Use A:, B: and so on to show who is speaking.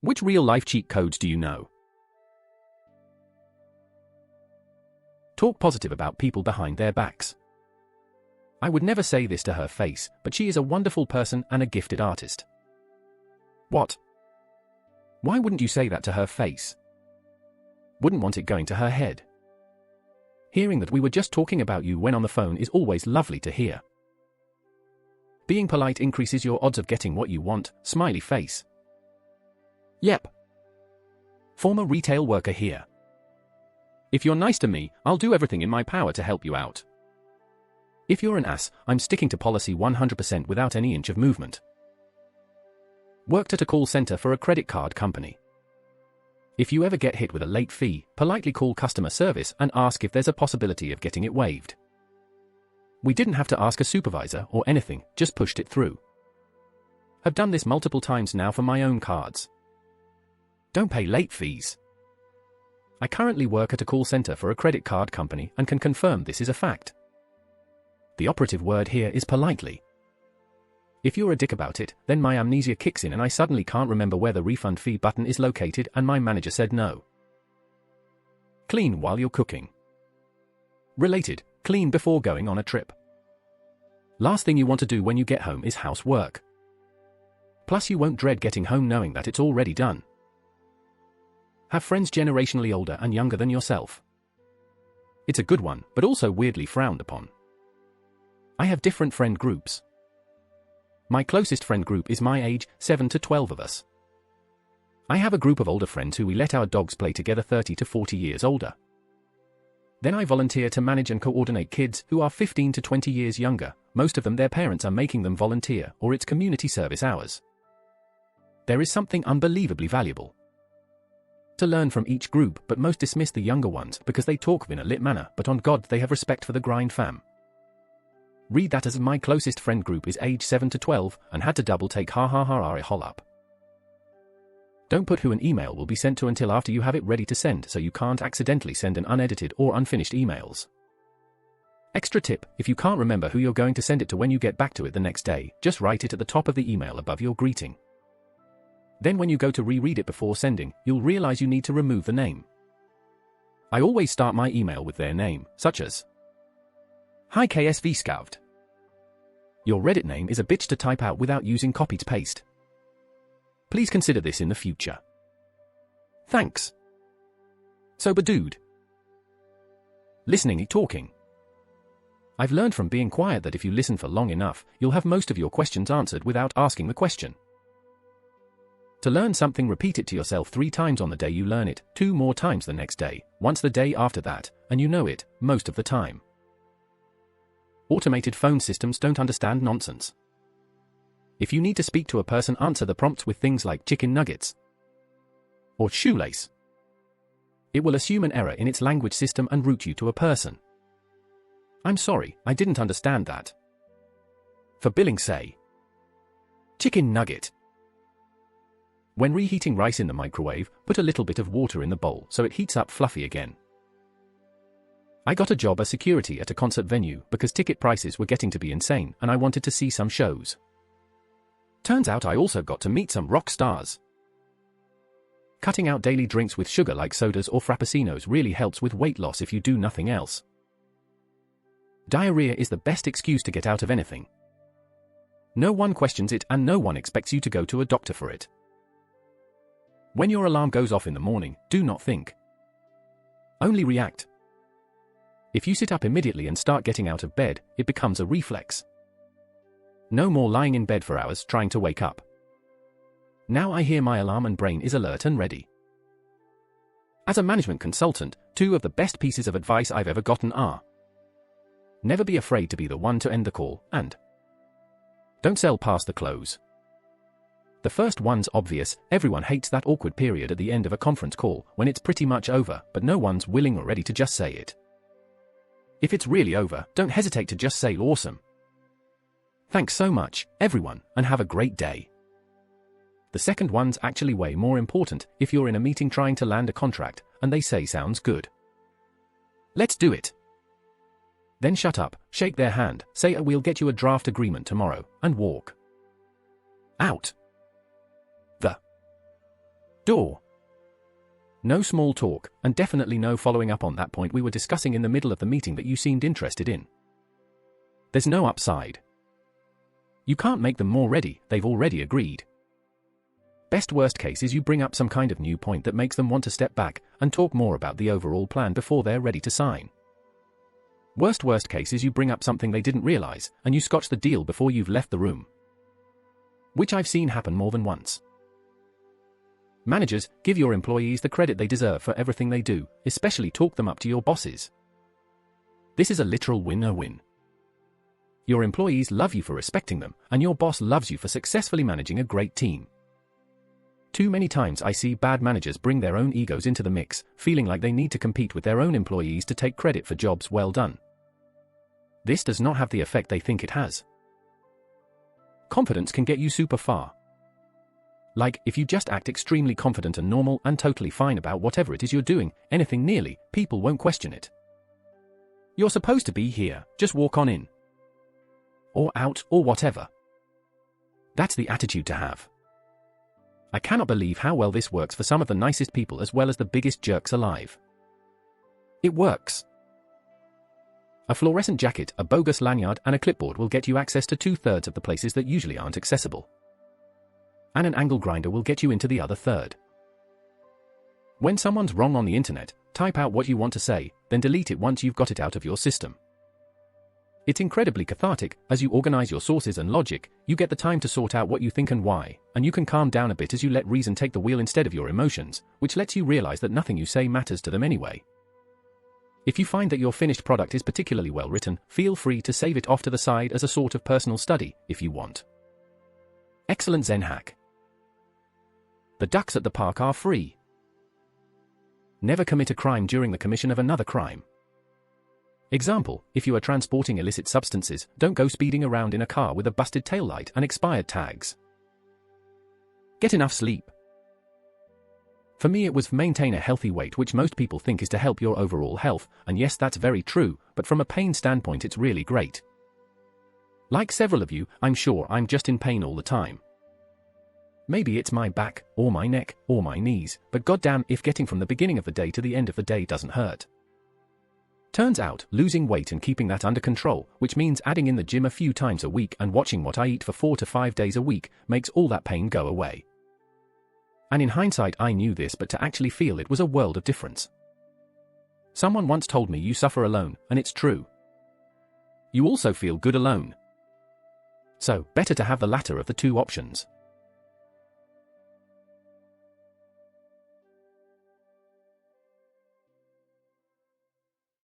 A: Which real-life cheat codes do you know? Talk positive about people behind their backs. I would never say this to her face, but she is a wonderful person and a gifted artist. What? Why wouldn't you say that to her face? Wouldn't want it going to her head. Hearing that we were just talking about you when on the phone is always lovely to hear. Being polite increases your odds of getting what you want, smiley face. Yep. Former retail worker here. If you're nice to me, I'll do everything in my power to help you out. If you're an ass, I'm sticking to policy 100% without any inch of movement. Worked at a call center for a credit card company. If you ever get hit with a late fee, politely call customer service and ask if there's a possibility of getting it waived. We didn't have to ask a supervisor or anything, just pushed it through. Have done this multiple times now for my own cards. Don't pay late fees. I currently work at a call center for a credit card company and can confirm this is a fact. The operative word here is politely. If you're a dick about it, then my amnesia kicks in and I suddenly can't remember where the refund fee button is located and my manager said no. Clean while you're cooking. Related, clean before going on a trip. Last thing you want to do when you get home is housework. Plus you won't dread getting home knowing that it's already done. Have friends generationally older and younger than yourself. It's a good one, but also weirdly frowned upon. I have different friend groups. My closest friend group is my age, 7 to 12 of us. I have a group of older friends who we let our dogs play together 30 to 40 years older. Then I volunteer to manage and coordinate kids who are 15 to 20 years younger, most of them their parents are making them volunteer or it's community service hours. There is something unbelievably valuable to learn from each group, but most dismiss the younger ones because they talk in a lit manner, but on God they have respect for the grind fam. Read that as my closest friend group is age 7 to 12 and had to double take ha ha ha ha hol up. Don't put who an email will be sent to until after you have it ready to send so you can't accidentally send an unedited or unfinished emails. Extra tip, if you can't remember who you're going to send it to when you get back to it the next day, just write it at the top of the email above your greeting. Then when you go to reread it before sending, you'll realize you need to remove the name. I always start my email with their name, such as Hi KSV Scout. Your Reddit name is a bitch to type out without using copy-paste. Please consider this in the future. Thanks. Sober dude. Listening and talking. I've learned from being quiet that if you listen for long enough, you'll have most of your questions answered without asking the question. To learn something, repeat it to yourself 3 times on the day you learn it, 2 more times the next day, once the day after that, and you know it, most of the time. Automated phone systems don't understand nonsense. If you need to speak to a person, answer the prompts with things like chicken nuggets or shoelace. It will assume an error in its language system and route you to a person. I'm sorry, I didn't understand that. For billing, say chicken nugget. When reheating rice in the microwave, put a little bit of water in the bowl so it heats up fluffy again. I got a job as security at a concert venue because ticket prices were getting to be insane and I wanted to see some shows. Turns out I also got to meet some rock stars. Cutting out daily drinks with sugar like sodas or frappuccinos really helps with weight loss if you do nothing else. Diarrhea is the best excuse to get out of anything. No one questions it and no one expects you to go to a doctor for it. When your alarm goes off in the morning, do not think. Only react. If you sit up immediately and start getting out of bed, it becomes a reflex. No more lying in bed for hours trying to wake up. Now I hear my alarm and brain is alert and ready. As a management consultant, 2 of the best pieces of advice I've ever gotten are: never be afraid to be the one to end the call, and don't sell past the close. The first one's obvious, everyone hates that awkward period at the end of a conference call when it's pretty much over, but no one's willing or ready to just say it. If it's really over, don't hesitate to just say awesome. Thanks so much, everyone, and have a great day. The second one's actually way more important if you're in a meeting trying to land a contract, and they say sounds good. Let's do it. Then shut up, shake their hand, say we'll get you a draft agreement tomorrow, and walk out the Door. No small talk, and definitely no following up on that point we were discussing in the middle of the meeting that you seemed interested in. There's no upside. You can't make them more ready, they've already agreed. Best worst case is you bring up some kind of new point that makes them want to step back and talk more about the overall plan before they're ready to sign. Worst case is you bring up something they didn't realize, and you scotch the deal before you've left the room. Which I've seen happen more than once. Managers, give your employees the credit they deserve for everything they do, especially talk them up to your bosses. This is a literal win-win. Your employees love you for respecting them, and your boss loves you for successfully managing a great team. Too many times I see bad managers bring their own egos into the mix, feeling like they need to compete with their own employees to take credit for jobs well done. This does not have the effect they think it has. Confidence can get you super far. Like, if you just act extremely confident and normal and totally fine about whatever it is you're doing, anything nearly, people won't question it. You're supposed to be here, just walk on in. Or out, or whatever. That's the attitude to have. I cannot believe how well this works for some of the nicest people as well as the biggest jerks alive. It works. A fluorescent jacket, a bogus lanyard, and a clipboard will get you access to 2/3 of the places that usually aren't accessible. And an angle grinder will get you into the other third. When someone's wrong on the internet, type out what you want to say, then delete it once you've got it out of your system. It's incredibly cathartic. As you organize your sources and logic, you get the time to sort out what you think and why, and you can calm down a bit as you let reason take the wheel instead of your emotions, which lets you realize that nothing you say matters to them anyway. If you find that your finished product is particularly well written, feel free to save it off to the side as a sort of personal study, if you want. Excellent Zen hack. The ducks at the park are free. Never commit a crime during the commission of another crime. Example, if you are transporting illicit substances, don't go speeding around in a car with a busted taillight and expired tags. Get enough sleep. For me it was maintain a healthy weight, which most people think is to help your overall health, and yes, that's very true, but from a pain standpoint it's really great. Like several of you, I'm sure I'm just in pain all the time. Maybe it's my back, or my neck, or my knees, but goddamn if getting from the beginning of the day to the end of the day doesn't hurt. Turns out, losing weight and keeping that under control, which means adding in the gym a few times a week and watching what I eat for 4 to 5 days a week, makes all that pain go away. And in hindsight I knew this, but to actually feel it was a world of difference. Someone once told me you suffer alone, and it's true. You also feel good alone. So, better to have the latter of the two options.